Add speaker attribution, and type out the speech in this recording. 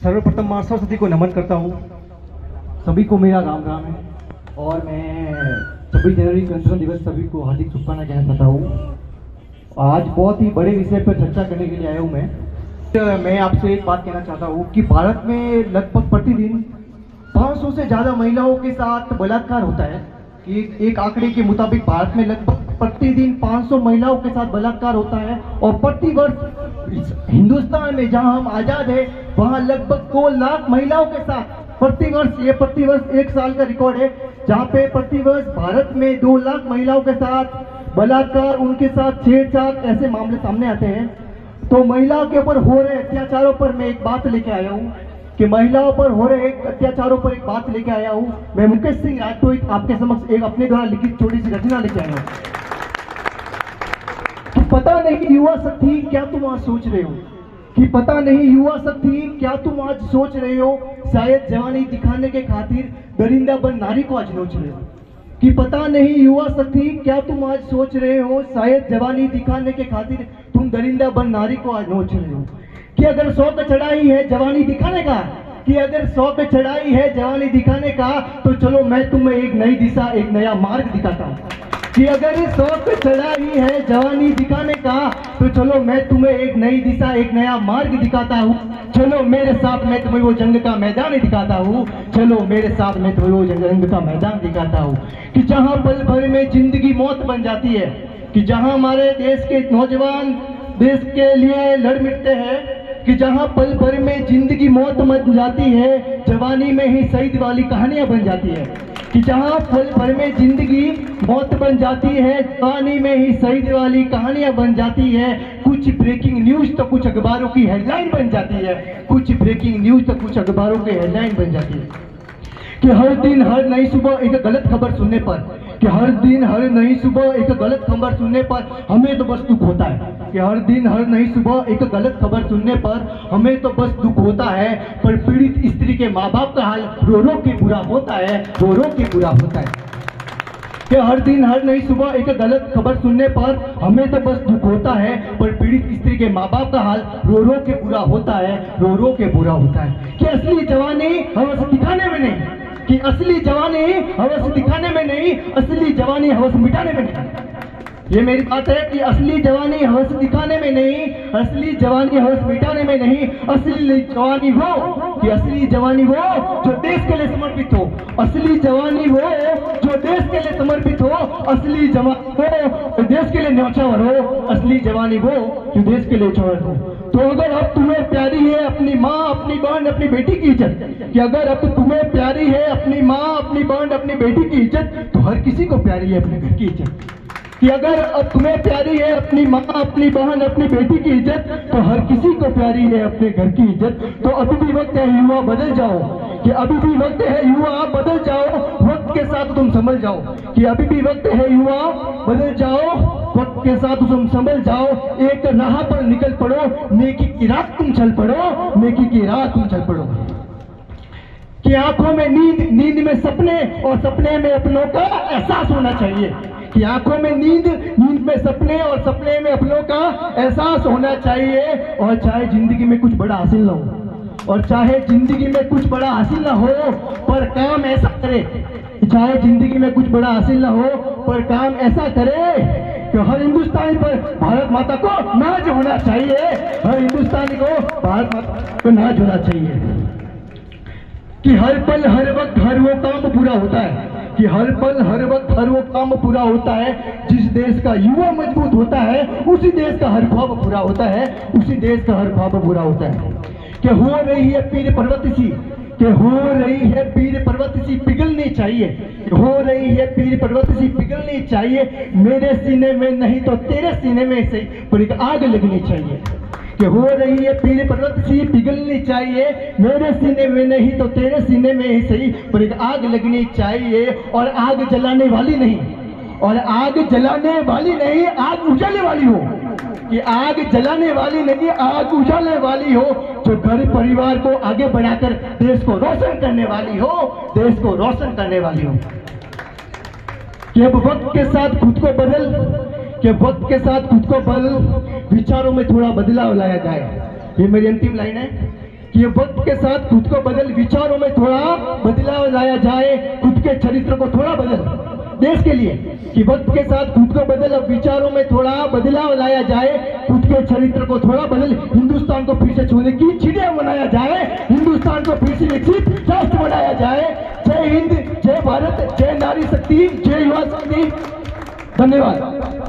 Speaker 1: सर्वप्रथम माँ सरस्वती को नमन करता हूँ। सभी को मेरा राम राम है और मैं 26 जनवरी गणतंत्र दिवस सभी को हार्दिक शुभकामनाएं कहना चाहता हूँ। आज बहुत ही बड़े विषय पर चर्चा करने के लिए आया हूँ मैं आपसे एक बात कहना चाहता हूँ कि भारत में लगभग प्रतिदिन 500 से ज़्यादा महिलाओं के साथ बलात्कार होता है। कि एक आंकड़े के मुताबिक भारत में लगभग प्रतिदिन 500 महिलाओं के साथ बलात्कार होता है और प्रतिवर्ष हिंदुस्तान में जहां हम आज़ाद है वहां लगभग 2 लाख महिलाओं के साथ प्रतिवर्ष 1 साल का रिकॉर्ड है जहां पे प्रतिवर्ष भारत में 2 लाख महिलाओं के साथ बलात्कार, उनके साथ छेड़छाड़ ऐसे मामले सामने आते हैं। तो महिलाओं के ऊपर हो रहे अत्याचारों पर मैं एक बात लेके आया हूँ कि महिलाओं पर हो रहे अत्याचारों पर एक बात लेके आया हूँ। मैं मुकेश सिंह राठौड़ आपके समक्ष एक अपने द्वारा लिखित छोटी सी रचना लेके आया हूँ कि पता नहीं युवा शक्ति क्या तुम आज सोच रहे हो, कि पता नहीं युवा शक्ति क्या तुम आज सोच रहे हो, शायद जवानी दिखाने के खातिर दरिंदा बन नारी को आज नोच रहे हो। कि पता नहीं युवा शक्ति क्या तुम आज सोच रहे हो, शायद जवानी दिखाने के खातिर तुम दरिंदा बन नारी को आज नोच रहे हो। कि अगर शौक चढ़ाई है जवानी दिखाने का, कि अगर शौक चढ़ाई है जवानी दिखाने का, तो चलो मैं तुम्हें एक नई दिशा, एक नया मार्ग दिखाता हूँ। कि अगर शौक चढ़ाई है जवानी दिखाने का, तो चलो मैं तुम्हें एक नई दिशा, एक नया मार्ग दिखाता हूँ। चलो मेरे साथ मैं तुम्हें वो जंग का मैदान दिखाता हूँ। चलो मेरे साथ मैं तुम्हें वो जंग का मैदान दिखाता हूँ। कि जहाँ पल भर में जिंदगी मौत बन जाती है, कि जहाँ हमारे देश के नौजवान देश के लिए लड़ मिटते हैं, कि जहां पल भर में जिंदगी मौत बन जाती है, जवानी में ही शहीद वाली कहानियां बन जाती है। कि जहां पल भर में जिंदगी मौत बन जाती है, जवानी में ही शहीद वाली कहानियां बन जाती है। कुछ ब्रेकिंग न्यूज तो कुछ अखबारों की हेडलाइन बन जाती है, कुछ ब्रेकिंग न्यूज तो कुछ अखबारों की हेडलाइन बन जाती है। कि हर दिन हर नई सुबह एक गलत खबर सुनने पर, कि हर दिन हर नई सुबह एक गलत खबर सुनने पर हमें तो बस दुख होता है। कि हर दिन हर नई सुबह एक गलत खबर सुनने पर हमें तो बस दुख होता है, पर पीड़ित स्त्री के माँ बाप का हाल रो रो के बुरा होता है, रो रो के बुरा होता है। कि हर दिन हर नई सुबह एक गलत खबर सुनने पर हमें तो बस दुख होता है, पर पीड़ित स्त्री के माँ बाप का हाल रो रो के बुरा होता है, रो रो के बुरा होता है। कि असली जवानी हवस दिखाने में नहीं, कि असली जवानी हवस दिखाने में नहीं, असली जवानी हवस मिटाने में नहीं। ये मेरी बात है कि असली जवानी हवस दिखाने में नहीं, असली जवानी हवस मिटाने में नहीं। असली जवानी वो, कि असली जवानी वो जो देश के लिए समर्पित हो, असली जवानी वो जो देश के लिए समर्पित हो, असली जवानी वो जो देश के लिए न्यौछावर हो, असली जवानी वो जो देश के लिए न्यौछावर हो। तो अगर अब तुम्हें प्यारी है अपनी माँ, अपनी बहन, अपनी बेटी की इज्जत, कि अगर अब तुम्हें प्यारी है अपनी माँ, अपनी बहन, अपनी बेटी की इज्जत, तो हर किसी को प्यारी है अपने घर की इज्जत। कि अगर अब तुम्हें प्यारी है अपनी माँ, अपनी बहन, अपनी बेटी की इज्जत, तो हर किसी को प्यारी है अपने घर की इज्जत। तो अभी भी वक्त है युवा बदल जाओ, कि अभी भी वक्त है युवा बदल जाओ, वक्त के साथ तुम संभल जाओ। कि अभी भी वक्त है युवा बदल जाओ, वक्त के साथ तुम संभल जाओ। एक राह पर निकल पड़ो, नेकी की राह तुम चल पड़ो, नेकी की राह तुम चल पड़ो। कि आंखों में नींद, नींद में सपने और सपने में अपनों का एहसास होना चाहिए। कि आंखों में नींद, नींद में सपने और सपने में अपनों का एहसास होना चाहिए। और चाहे जिंदगी में कुछ बड़ा हासिल ना हो, और चाहे जिंदगी में कुछ बड़ा हासिल ना हो, पर काम ऐसा करे, चाहे जिंदगी में कुछ बड़ा हासिल ना हो, पर काम ऐसा करे कि हर हिंदुस्तानी पर भारत माता को नाज होना चाहिए, हर हिंदुस्तानी को भारत माता को नाज होना चाहिए। कि हर पल हर वक्त हर वो काम पूरा होता है, कि हर पल हर वक्त हर वो काम पूरा होता है। जिस देश का युवा मजबूत होता है, उसी देश का हर ख्वाब पूरा होता है, उसी देश का हर ख्वाब पूरा होता है। कि हो रही है पीर पर्वत सी, कि हो रही है पीर पर्वत सी पिघलनी चाहिए, हो रही है पीर पर्वत सी पिघलनी चाहिए। मेरे सीने में नहीं तो तेरे सीने में से पर एक आग लगनी चाहिए। कि हो रही है पीर पर्वत सी पिघलनी चाहिए, मेरे सीने में नहीं तो तेरे सीने में ही सही, पर एक आग लगनी चाहिए। और आग जलाने वाली नहीं, और आग जलाने वाली नहीं, आग उजाले वाली हो। कि आग जलाने वाली नहीं, आग उजाले वाली हो, जो घर परिवार को आगे बढ़ाकर देश को रोशन करने वाली हो, देश को रोशन करने वाली हो। कि अब वक्त के साथ खुद को बदल, कि वक्त के साथ खुद को बदल, विचारों में थोड़ा बदलाव लाया जाए। ये मेरी अंतिम लाइन है कि वक्त के साथ खुद को बदल, विचारों में थोड़ा बदलाव लाया जाए, खुद के चरित्र को थोड़ा बदल देश के लिए, कि वक्त के साथ खुद को बदल, अब विचारों में थोड़ा बदलाव लाया जाए, खुद के चरित्र को थोड़ा बदल, हिंदुस्तान को फिर से सोने की चिड़िया बनाया जाए, हिंदुस्तान को फिर से विकसित राष्ट्र बनाया जाए। जय हिंद, जय भारत, जय नारी शक्ति, जय युवा शक्ति। धन्यवाद।